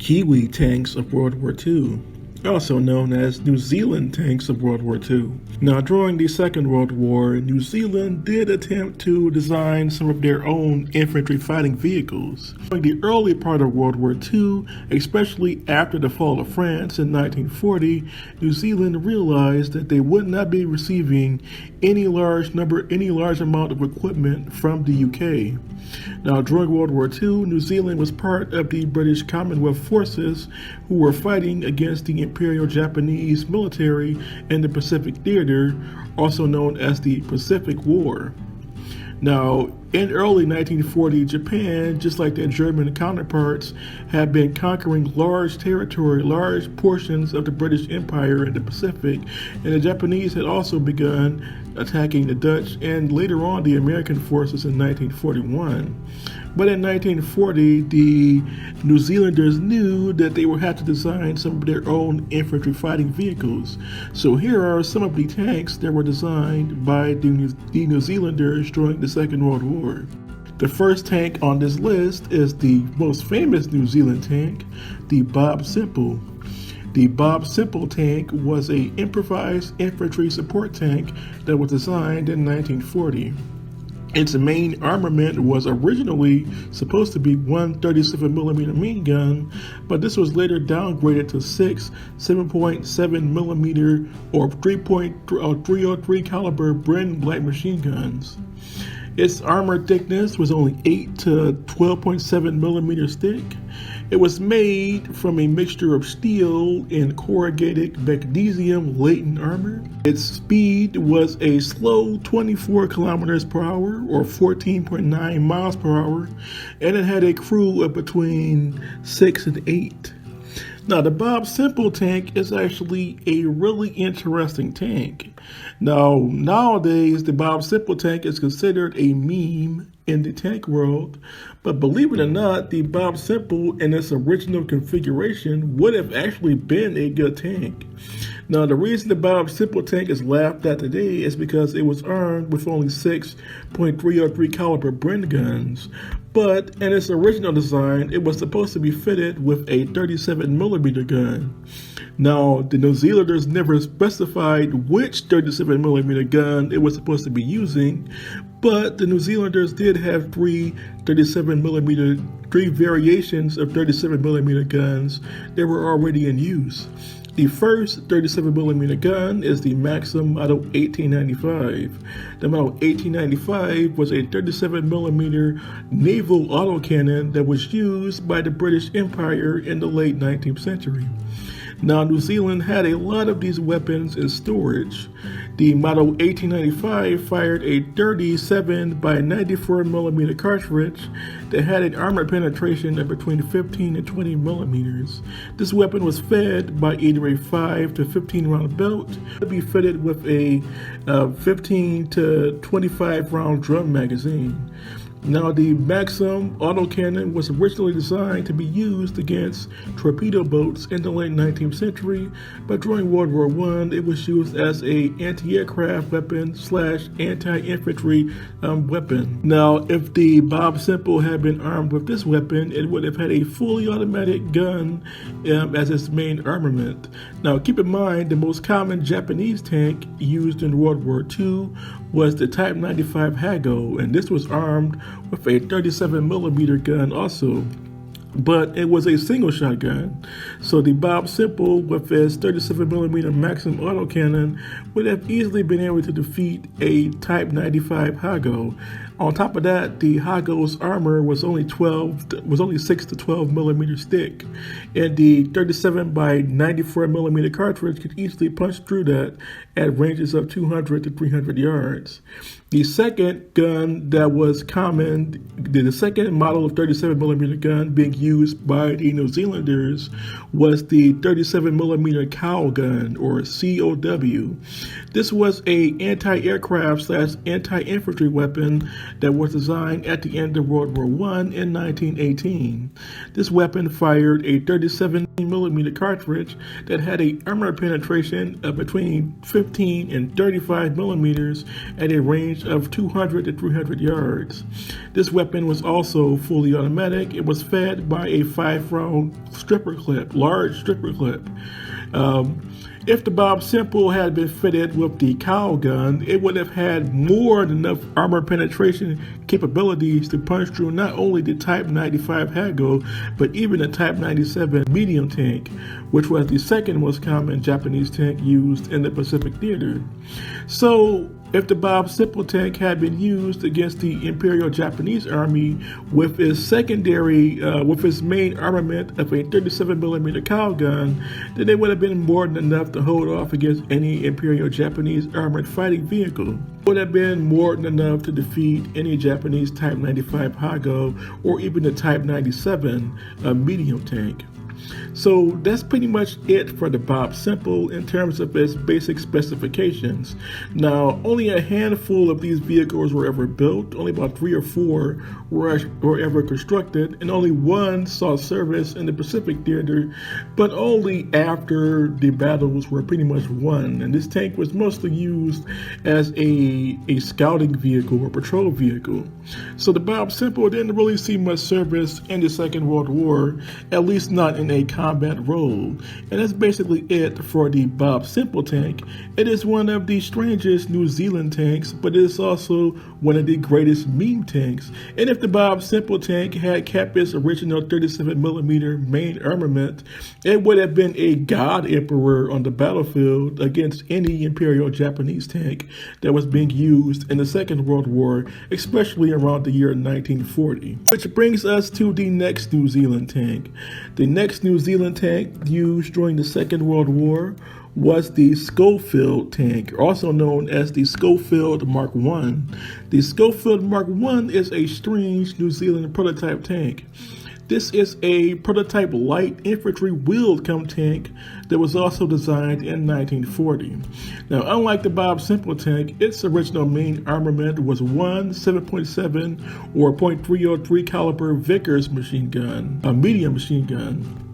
Kiwi tanks of World War II, also known as New Zealand tanks of World War II. Now, during the Second World War, New Zealand did attempt to design some of their own infantry fighting vehicles. During the early part of World War II, especially after the fall of France in 1940, New Zealand realized that they would not be receiving any large amount of equipment from the UK. Now, during World War II, New Zealand was part of the British Commonwealth forces who were fighting against the Imperial Japanese military in the Pacific Theater, also known as the Pacific War. Now, in early 1940, Japan, just like their German counterparts, had been conquering large portions of the British Empire in the Pacific, and the Japanese had also begun attacking the Dutch and later on the American forces in 1941. But in 1940, the New Zealanders knew that they would have to design some of their own infantry fighting vehicles. So here are some of the tanks that were designed by the New Zealanders during the Second World War. The first tank on this list is the most famous New Zealand tank, the Bob Semple. The Bob Semple tank was an improvised infantry support tank that was designed in 1940. Its main armament was originally supposed to be one 37mm minigun, but this was later downgraded to 6 7.7mm or 303 caliber Bren light machine guns. Its armor thickness was only 8 to 12.7mm thick. It was made from a mixture of steel and corrugated magnesium latent armor. Its speed was a slow 24 kilometers per hour or 14.9 miles per hour, and it had a crew of between 6 and 8. Now, the Bob Semple tank is actually a really interesting tank. Now, nowadays, the Bob Semple tank is considered a meme in the tank world, but believe it or not, the Bob Semple in its original configuration would have actually been a good tank. Now, the reason the Bob Semple tank is laughed at today is because it was armed with only 6.303 caliber Bren guns, but in its original design, it was supposed to be fitted with a 37mm gun. Now, the New Zealanders never specified which 37mm gun it was supposed to be using, but the New Zealanders did have three variations of 37mm guns that were already in use. The first 37mm gun is the Maxim Model 1895. The Model 1895 was a 37mm naval autocannon that was used by the British Empire in the late 19th century. Now, New Zealand had a lot of these weapons in storage. The Model 1895 fired a 37 by 94mm cartridge that had an armor penetration of between 15 and 20 millimeters. This weapon was fed by either a 5 to 15 round belt. It would be fitted with a 15 to 25 round drum magazine. Now, the Maxim autocannon was originally designed to be used against torpedo boats in the late 19th century, but during World War I, it was used as an anti-aircraft weapon / anti-infantry weapon. Now, if the Bob Semple had been armed with this weapon, it would have had a fully automatic gun as its main armament. Now, keep in mind, the most common Japanese tank used in World War II was the Type 95 Hago, and this was armed with a 37mm gun also, but it was a single shot gun. So the Bob Semple with its 37mm Maxim autocannon would have easily been able to defeat a Type 95 Hago. On top of that, the Hago's armor was only 6 to 12 millimeters thick, and the 37 by 94mm cartridge could easily punch through that at ranges of 200 to 300 yards. The second gun that was common, the second model of 37mm gun being used by the New Zealanders was the 37mm cow gun, or COW. This was a anti-aircraft / anti-infantry weapon that was designed at the end of World War I in 1918. This weapon fired a 37mm cartridge that had an armor penetration of between 15 and 35 millimeters at a range of 200 to 300 yards. This weapon was also fully automatic. It was fed by a 5-round large stripper clip. If the Bob Semple had been fitted with the cowl gun, it would have had more than enough armor penetration capabilities to punch through not only the Type 95 Hago, but even the Type 97 medium tank, which was the second most common Japanese tank used in the Pacific Theater. So, if the Bob Semple tank had been used against the Imperial Japanese Army with its main armament of a 37mm cowl gun, then it would have been more than enough to hold off against any Imperial Japanese armored fighting vehicle. It would have been more than enough to defeat any Japanese Type 95 Hago or even the Type 97 medium tank. So that's pretty much it for the Bob Semple in terms of its basic specifications. Now, only a handful of these vehicles were ever built, only about 3 or 4 were ever constructed, and only one saw service in the Pacific Theater, but only after the battles were pretty much won. And this tank was mostly used as a scouting vehicle or patrol vehicle. So the Bob Semple didn't really see much service in the Second World War, at least not in a combat role. And that's basically it for the Bob Semple tank. It is one of the strangest New Zealand tanks, but it is also one of the greatest meme tanks. And if the Bob Semple tank had kept its original 37mm main armament, it would have been a god emperor on the battlefield against any Imperial Japanese tank that was being used in the Second World War, especially around the year 1940. Which brings us to the next New Zealand tank. The next New Zealand tank used during the Second World War was the Schofield tank, also known as the Schofield Mark I. The Schofield Mark I is a strange New Zealand prototype tank. This is a prototype light infantry wheeled tank that was also designed in 1940. Now, unlike the Bob Semple tank, its original main armament was one 7.7 or .303 caliber Vickers machine gun, a medium machine gun.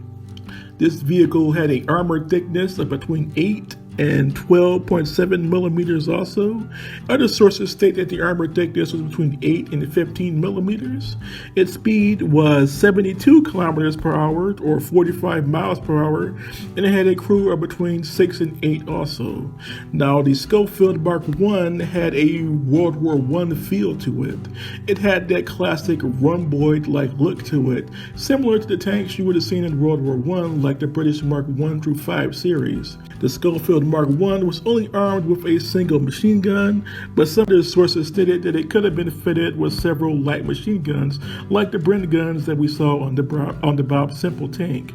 This vehicle had an armor thickness of between 8 and 12.7 millimeters also. Other sources state that the armor thickness was between 8 and 15 millimeters. Its speed was 72 kilometers per hour or 45 miles per hour, and it had a crew of between 6 and 8 also. Now, the Schofield Mark I had a World War I feel to it. It had that classic rhomboid-like look to it, similar to the tanks you would have seen in World War I, like the British Mark I through 5 series. The Schofield Mark I was only armed with a single machine gun, but some of the sources stated that it could have been fitted with several light machine guns, like the Bren guns that we saw on the Bob Semple tank.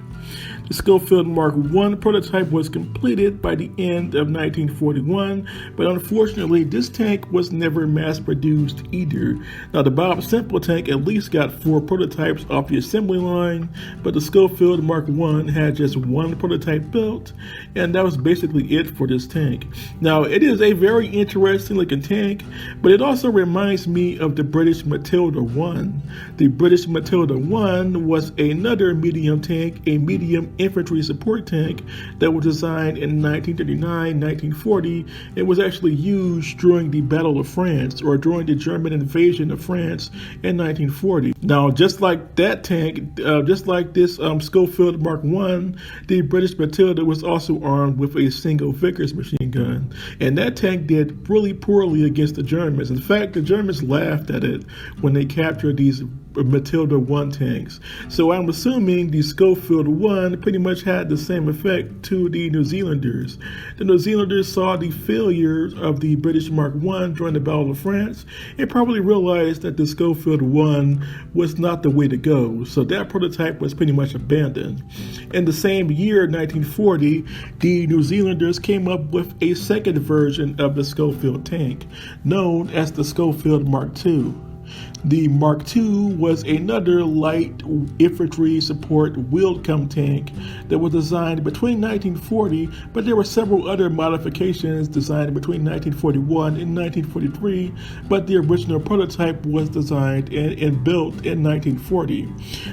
The Schofield Mark I prototype was completed by the end of 1941, but unfortunately this tank was never mass produced either. Now, the Bob Semple tank at least got 4 prototypes off the assembly line, but the Schofield Mark I had just 1 prototype built, and that was basically it for this tank. Now, it is a very interesting looking tank, but it also reminds me of the British Matilda I. The British Matilda I was another medium tank, a medium infantry support tank that was designed in 1939-1940 and was actually used during the Battle of France, or during the German invasion of France in 1940. Now, just like that tank, just like this Schofield Mark I, the British Matilda was also armed with a single Vickers machine gun, and that tank did really poorly against the Germans. In fact, the Germans laughed at it when they captured these Matilda I tanks. So I'm assuming the Schofield I pretty much had the same effect to the New Zealanders. The New Zealanders saw the failures of the British Mark I during the Battle of France and probably realized that the Schofield I was not the way to go. So that prototype was pretty much abandoned. In the same year, 1940, the New Zealanders came up with a second version of the Schofield tank, known as the Schofield Mark II. The Mark II was another light infantry support wheeled come tank that was designed between 1940, but there were several other modifications designed between 1941 and 1943, but the original prototype was designed and built in 1940.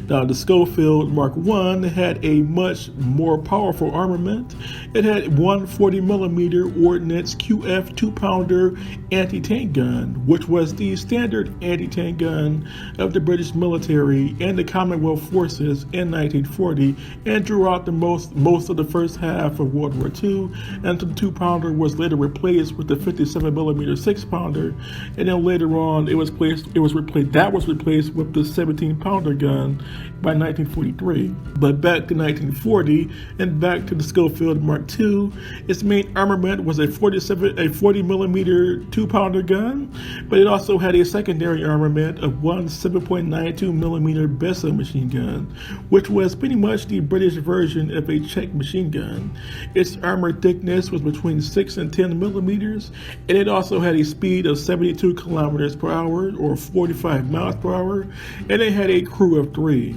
Now, the Schofield Mark I had a much more powerful armament. It had one 40mm Ordnance QF 2-pounder anti-tank gun, which was the standard anti-tank gun of the British military and the Commonwealth forces in 1940, and throughout the most of the first half of World War II, until the 2-pounder was later replaced with the 57mm 6-pounder, and then later on it was replaced with the 17-pounder gun by 1943. But back to 1940 and back to the Schofield Mark II, its main armament was a 40mm 2-pounder gun, but it also had a secondary armament of one 7.92mm Besa machine gun, which was pretty much the British version of a Czech machine gun. Its armor thickness was between 6 and 10 millimeters, and it also had a speed of 72 kilometers per hour or 45 miles per hour, and it had a crew of 3.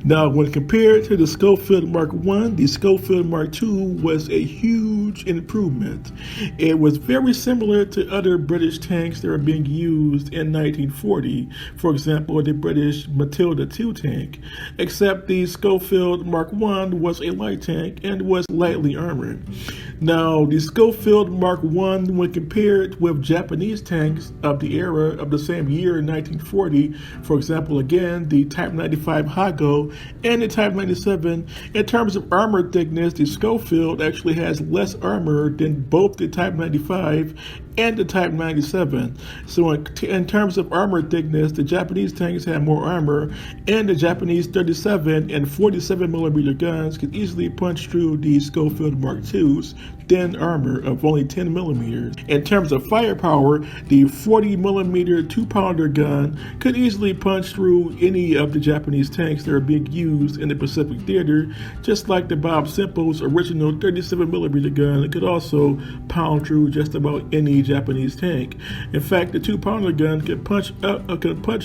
Now, when compared to the Schofield Mark I, the Schofield Mark II was a huge improvement. It was very similar to other British tanks that were being used in 1940, for example, the British Matilda II tank, except the Schofield Mark I was a light tank and was lightly armored. Now, the Schofield Mark I, when compared with Japanese tanks of the era of the same year in 1940, for example, again, the Type 95 Hago and the Type 97, in terms of armor thickness, the Schofield actually has less armor than both the Type 95 and the Type 97. So in terms of armor thickness, the Japanese tanks had more armor, and the Japanese 37 and 47mm guns could easily punch through the Schofield Mark II's thin armor of only 10 millimeters. In terms of firepower, the 40mm 2-pounder gun could easily punch through any of the Japanese tanks that are being used in the Pacific Theater, just like the Bob Semple's original 37mm gun. It could also pound through just about any Japanese tank. In fact, the 2-pounder gun could punch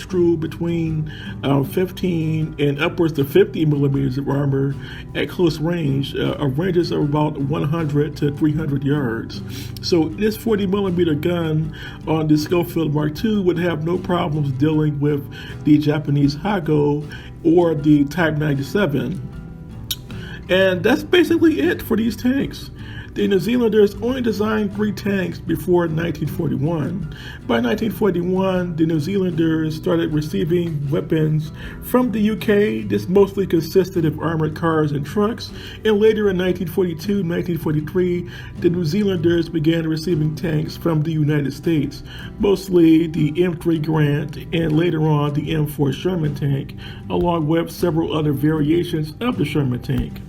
through between 15 and upwards to 50 millimeters of armor at close range, ranges of about 100 to 300 yards. So this 40mm gun on the Schofield Mark II would have no problems dealing with the Japanese Hago or the Type 97. And that's basically it for these tanks. The New Zealanders only designed 3 tanks before 1941. By 1941, the New Zealanders started receiving weapons from the UK. This mostly consisted of armored cars and trucks. And later in 1942, 1943, the New Zealanders began receiving tanks from the United States, mostly the M3 Grant and later on the M4 Sherman tank, along with several other variations of the Sherman tank.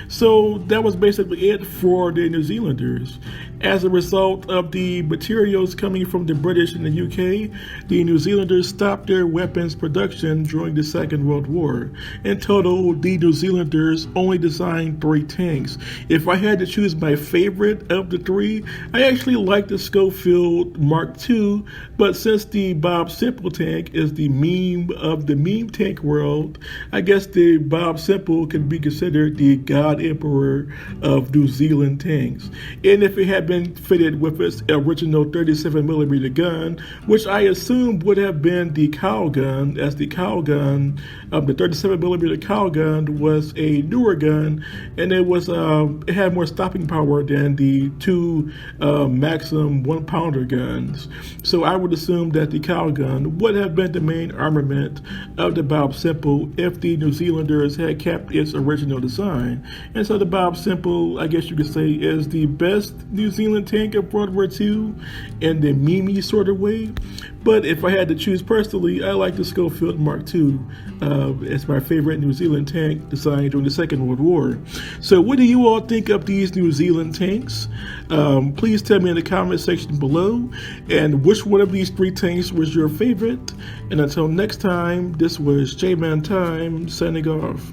So that was basically it for the New Zealanders. As a result of the materials coming from the British and the UK, the New Zealanders stopped their weapons production during the Second World War. In total, the New Zealanders only designed 3 tanks. If I had to choose my favorite of the 3, I actually like the Schofield Mark II, but since the Bob Semple tank is the meme of the meme tank world, I guess the Bob Semple could be considered the God Emperor of New Zealand tanks. And if it had been fitted with its original 37mm gun, which I assume would have been the cow gun, as the cow gun, the 37mm cow gun was a newer gun, and it had more stopping power than the 2 Maxim 1-pounder guns. So I would assume that the cow gun would have been the main armament of the Bob Semple if the New Zealanders had kept its original design. And so the Bob Semple, I guess you could say, is the best New Zealand tank of World War II in the meme sort of way. But if I had to choose personally, I like the Schofield Mark II as my favorite New Zealand tank designed during the Second World War. So what do you all think of these New Zealand tanks? Please tell me in the comment section below, and which one of these 3 tanks was your favorite. And until next time, this was J-Man Time signing off.